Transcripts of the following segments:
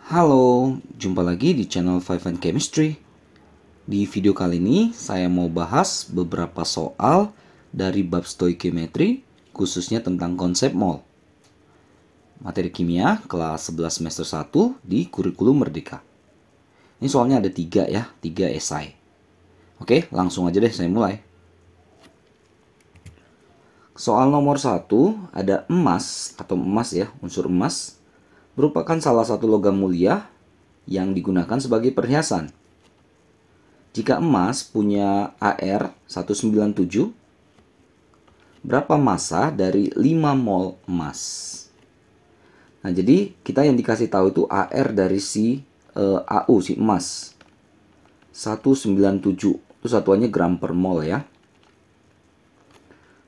Halo, jumpa lagi di channel Five and Chemistry. Di video kali ini saya mau bahas beberapa soal dari bab stoichiometry, khususnya tentang konsep mol. Materi kimia kelas 11 semester 1 di kurikulum Merdeka. Ini soalnya ada 3 ya, 3 esai. Oke, langsung aja deh saya mulai. Soal nomor 1 ada emas atau emas ya, unsur emas merupakan salah satu logam mulia yang digunakan sebagai perhiasan. Jika emas punya AR 197, berapa massa dari 5 mol emas? Nah, jadi kita yang dikasih tahu itu AR dari si AU, si emas. 197, itu satuannya gram per mol ya.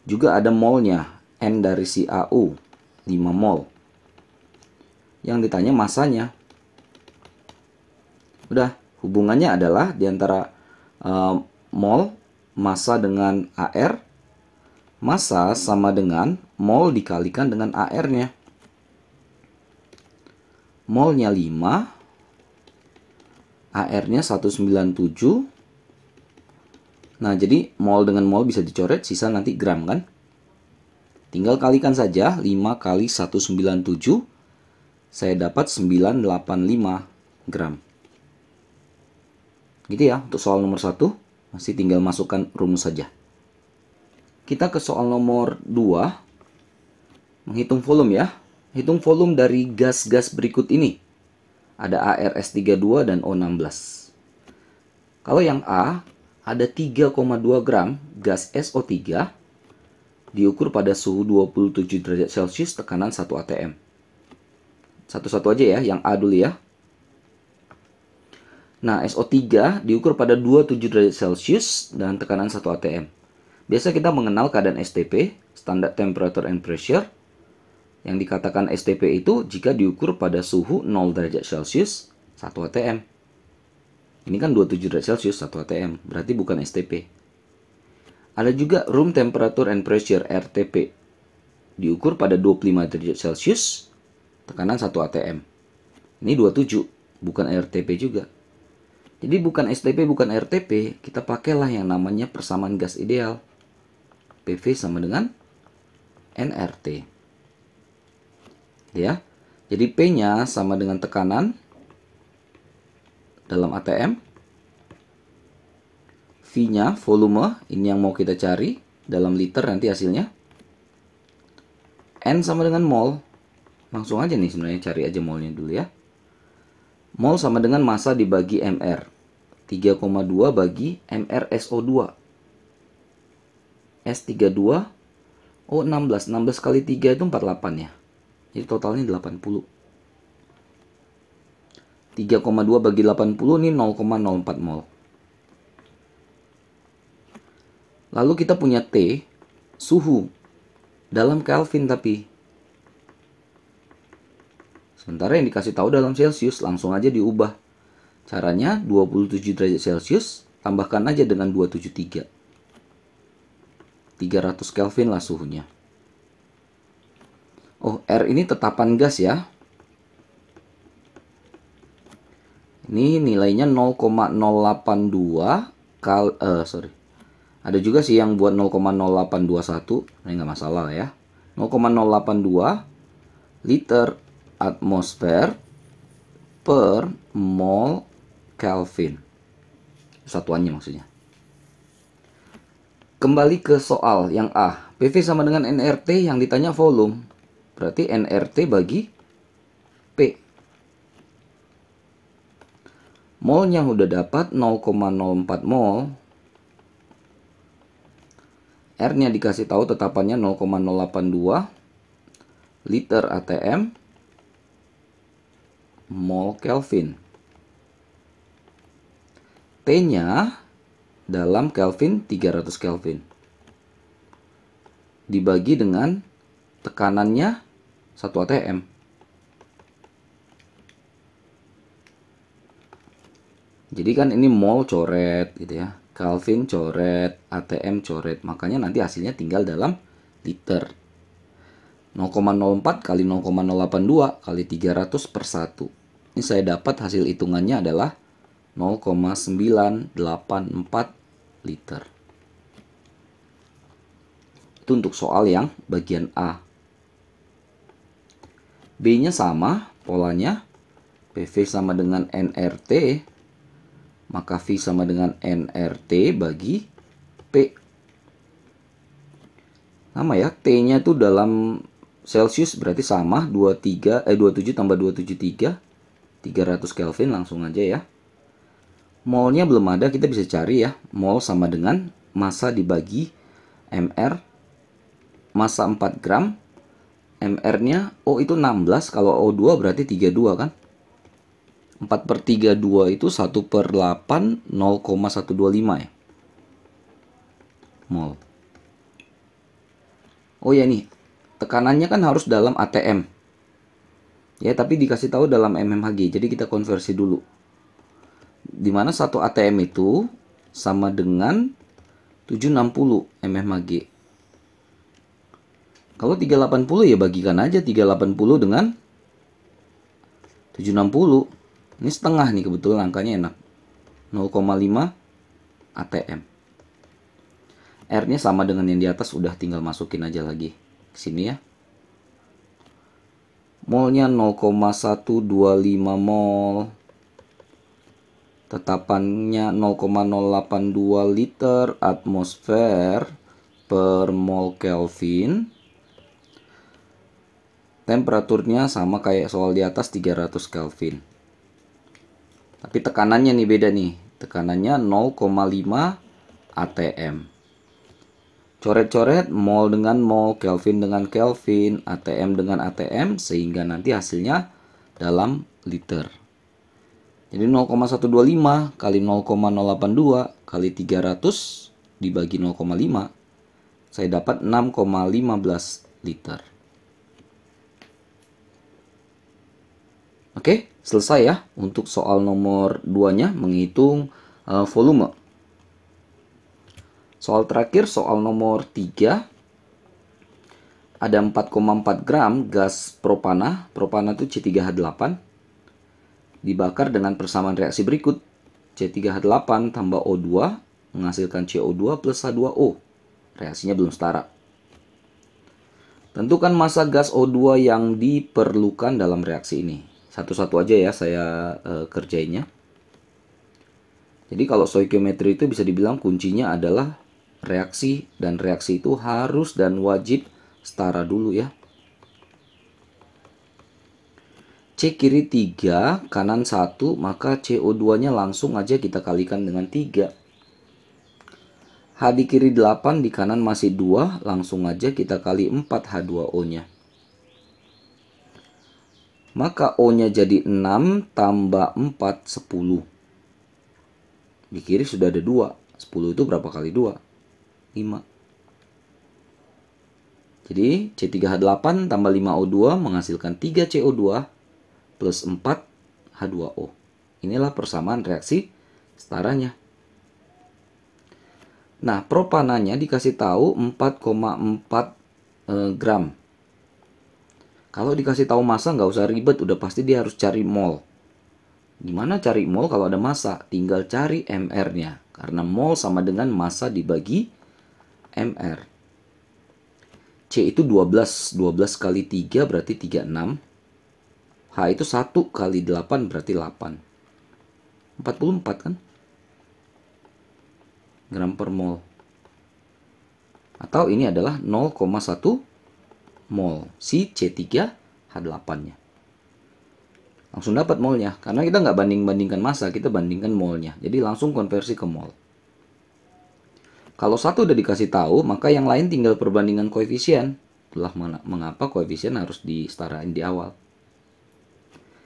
Juga ada molnya, N dari si AU, 5 mol. Yang ditanya masanya. Udah, hubungannya adalah diantara mol, massa dengan AR, massa sama dengan mol dikalikan dengan AR-nya. Molnya 5, AR-nya 197. Nah, jadi mol dengan mol bisa dicoret, sisa nanti gram kan? Tinggal kalikan saja, 5 kali 197, saya dapat 985 gram. Gitu ya, untuk soal nomor 1, masih tinggal masukkan rumus saja. Kita ke soal nomor 2, menghitung volume ya. Hitung volume dari gas-gas berikut ini. Ada ARS32 dan O16. Kalau yang A, ada 3,2 gram gas SO3 diukur pada suhu 27 derajat Celcius tekanan 1 atm. Satu-satu aja ya, yang A dulu ya. Nah, SO3 diukur pada 27 derajat Celcius dan tekanan 1 atm. Biasa kita mengenal keadaan STP, Standard Temperature and Pressure. Yang dikatakan STP itu jika diukur pada suhu 0 derajat Celcius 1 atm. Ini kan 27 derajat Celcius 1 atm, berarti bukan STP. Ada juga Room Temperature and Pressure RTP. Diukur pada 25 derajat Celcius, tekanan 1 atm. Ini 27, bukan RTP juga. Jadi bukan STP, bukan RTP, kita pakailah yang namanya persamaan gas ideal. PV sama dengan nRT. Ya. Jadi P-nya sama dengan tekanan dalam ATM. V-nya volume, ini yang mau kita cari dalam liter nanti hasilnya. N sama dengan mol. Langsung aja nih sebenarnya cari aja molnya dulu ya. Mol sama dengan massa dibagi MR. 3,2 bagi MR SO2. S32 O16. 16 kali 3 itu 48 ya. Jadi totalnya 80. 3,2 bagi 80 ini 0,04 mol. Lalu kita punya T, suhu. Dalam Kelvin tapi. Sementara yang dikasih tahu dalam Celcius, langsung aja diubah. Caranya 27 derajat Celcius, tambahkan aja dengan 273. 300 Kelvin lah suhunya. Oh, R ini tetapan gas ya. Ini nilainya 0,082 Ada juga sih yang buat 0,0821. Ini nggak masalah ya. 0,082 liter atmosfer per mol Kelvin. Satuannya maksudnya. Kembali ke soal yang A. PV sama dengan nRT, yang ditanya volume. Berarti nRT bagi P. Molnya udah dapat 0,04 mol. R-nya dikasih tahu tetapannya 0,082 liter ATM mol Kelvin. T-nya dalam Kelvin 300 Kelvin. Dibagi dengan tekanannya 1 atm. Jadi kan ini mol coret gitu ya. Kelvin coret, ATM coret. Makanya nanti hasilnya tinggal dalam liter. 0,04 kali 0,082 kali 300 per 1. Ini saya dapat hasil hitungannya adalah 0,984 liter. Itu untuk soal yang bagian A. B-nya sama polanya. PV sama dengan nRT, maka V sama dengan nRT bagi P. Sama ya, T-nya itu dalam Celsius berarti sama 27 tambah 273 300 Kelvin, langsung aja ya. Molnya belum ada, kita bisa cari ya. Mol sama dengan massa dibagi mR. Massa 4 gram. MR-nya O itu 16, kalau O2 berarti 32 kan. 4/32 itu 1/8 0,125 ya. Mol. Oh ya nih, tekanannya kan harus dalam ATM. Ya, tapi dikasih tahu dalam mmHg. Jadi kita konversi dulu. Dimana 1 ATM itu sama dengan 760 mmHg. Kalau 380 ya bagikan aja 380 dengan 760. Ini setengah nih, kebetulan angkanya enak. 0,5 ATM. R-nya sama dengan yang di atas, udah tinggal masukin aja lagi ke sini ya. Molnya 0,125 mol. Tetapannya 0,082 liter atmosfer per mol Kelvin. Temperaturnya sama kayak soal di atas, 300 Kelvin. Tapi tekanannya nih beda nih. Tekanannya 0,5 ATM. Coret-coret mol dengan mol, Kelvin dengan Kelvin, ATM dengan ATM, sehingga nanti hasilnya dalam liter. Jadi 0,125 kali 0,082 kali 300 dibagi 0,5, saya dapat 6,15 liter. Oke, selesai ya untuk soal nomor 2-nya, menghitung volume. Soal terakhir, soal nomor 3. Ada 4,4 gram gas propana. Propana itu C3H8. Dibakar dengan persamaan reaksi berikut. C3H8 tambah O2 menghasilkan CO2 plus H2O. Reaksinya belum setara. Tentukan massa gas O2 yang diperlukan dalam reaksi ini. Satu-satu aja ya saya kerjainnya. Jadi kalau stoikiometri itu bisa dibilang kuncinya adalah reaksi, dan reaksi itu harus dan wajib setara dulu ya. C kiri 3, kanan 1, maka CO2-nya langsung aja kita kalikan dengan 3. H di kiri 8, di kanan masih 2, langsung aja kita kali 4 H2O-nya. Maka O-nya jadi 6 tambah 4, 10. Di kiri sudah ada 2. 10 itu berapa kali 2? 5. Jadi C3H8 tambah 5O2 menghasilkan 3 CO2 plus 4 H2O. Inilah persamaan reaksi setaranya. Nah, propananya dikasih tahu 4,4 gram. Kalau dikasih tahu massa nggak usah ribet, udah pasti dia harus cari mol. Gimana cari mol kalau ada massa? Tinggal cari MR-nya. Karena mol sama dengan massa dibagi MR. C itu 12. 12 kali 3 berarti 36. H itu 1 kali 8 berarti 8. 44 kan? Gram per mol. Atau ini adalah 0,1 mol. Si C3H8-nya. Langsung dapat molnya. Karena kita nggak banding-bandingkan massa, kita bandingkan molnya. Jadi langsung konversi ke mol. Kalau satu udah dikasih tahu, maka yang lain tinggal perbandingan koefisien. Itulah mengapa koefisien harus disetarain di awal.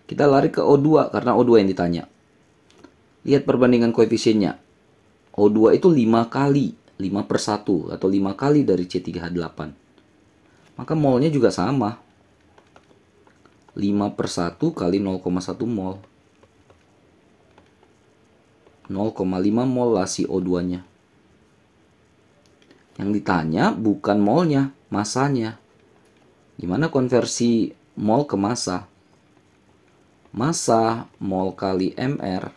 Kita lari ke O2 karena O2 yang ditanya. Lihat perbandingan koefisiennya. O2 itu 5 kali, 5/1 atau 5 kali dari C3H8. Maka molnya juga sama. 5/1 kali 0,1 mol. 0,5 mol lah si O2-nya. Yang ditanya bukan molnya, massanya. Gimana konversi mol ke massa? Massa mol kali MR,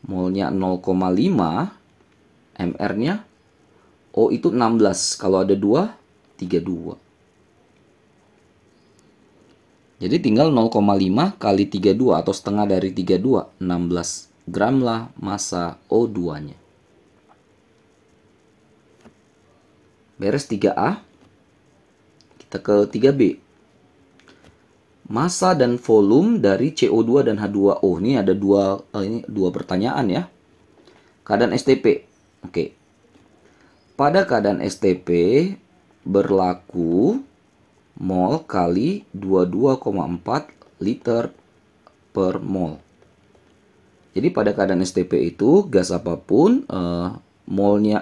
molnya 0,5, MR-nya O itu 16. Kalau ada 2, 32. Jadi tinggal 0,5 kali 32 atau setengah dari 32, 16 gram lah massa O2-nya. Beres 3A. Kita ke 3B. Massa dan volume dari CO2 dan H2O. Ini ada dua pertanyaan ya. Keadaan STP. Oke. Pada keadaan STP berlaku mol kali 22,4 liter per mol. Jadi pada keadaan STP itu gas apapun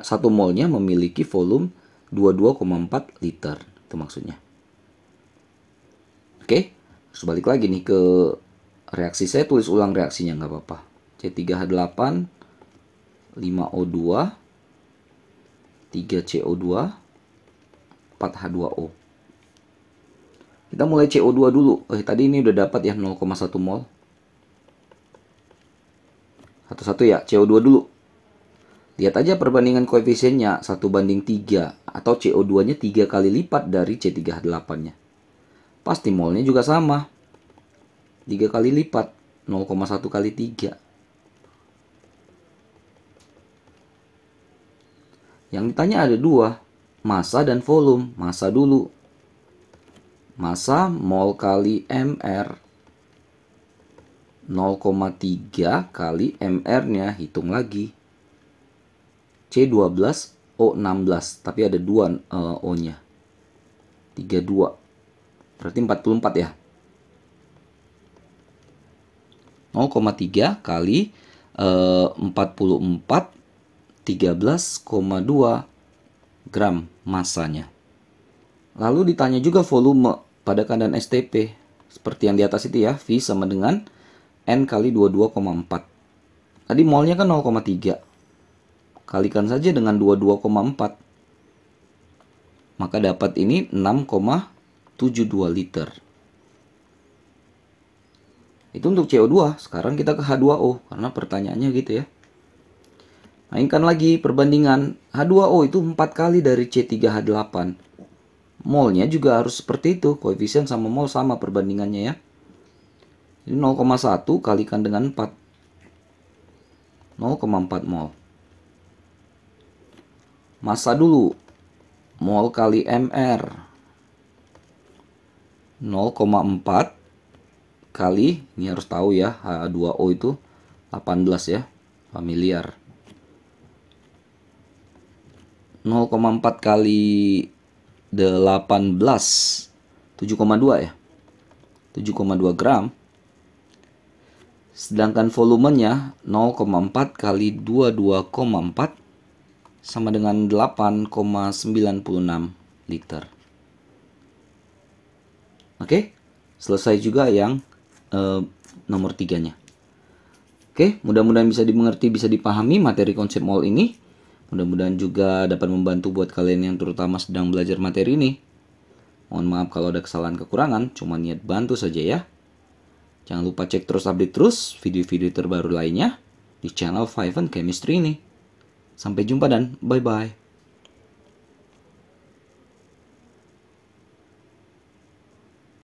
satu molnya memiliki volume 22,4 liter. Itu maksudnya. Oke, terus balik lagi nih ke reaksi. Saya tulis ulang reaksinya nggak apa-apa. C3H8, 5O2, 3CO2, 4H2O. Kita mulai CO2 dulu. Tadi ini udah dapat ya 0,1 mol. Satu-satu ya, CO2 dulu. Lihat aja perbandingan koefisiennya 1:3 atau CO2-nya 3 kali lipat dari C3H8-nya. Pasti molnya juga sama. 3 kali lipat, 0,1 kali 3. Yang ditanya ada dua, massa dan volume. Massa dulu. Massa mol kali MR 0,3 kali MR-nya, hitung lagi. C12 O16, tapi ada 2 O-nya. 32. Berarti 44 ya. 0,3 kali 44, 13,2 gram massanya. Lalu ditanya juga volume pada keadaan STP. Seperti yang di atas itu ya, V sama dengan N kali 22,4. Tadi molnya kan 0,3. Kalikan saja dengan 22,4. Maka dapat ini 6,72 liter. Itu untuk CO2. Sekarang kita ke H2O. Karena pertanyaannya gitu ya. Mainkan lagi perbandingan. H2O itu 4 kali dari C3H8. Molnya juga harus seperti itu. Koefisien sama mol sama perbandingannya ya. Ini 0,1 kalikan dengan 4. 0,4 mol. Massa dulu. Mol kali MR. 0,4 kali, ini harus tahu ya, H2O itu 18 ya. Familiar. 0,4 kali 18, 7,2 ya. 7,2 gram. Sedangkan volumenya 0,4 kali 22,4 sama dengan 8,96 liter. Oke, selesai juga yang nomor 3-nya. Oke, mudah-mudahan bisa dimengerti, bisa dipahami materi konsep mol ini. Mudah-mudahan juga dapat membantu buat kalian yang terutama sedang belajar materi ini. Mohon maaf kalau ada kesalahan kekurangan, cuma niat bantu saja ya. Jangan lupa cek terus, update terus video-video terbaru lainnya di channel Five Chemistry ini. Sampai jumpa dan bye-bye.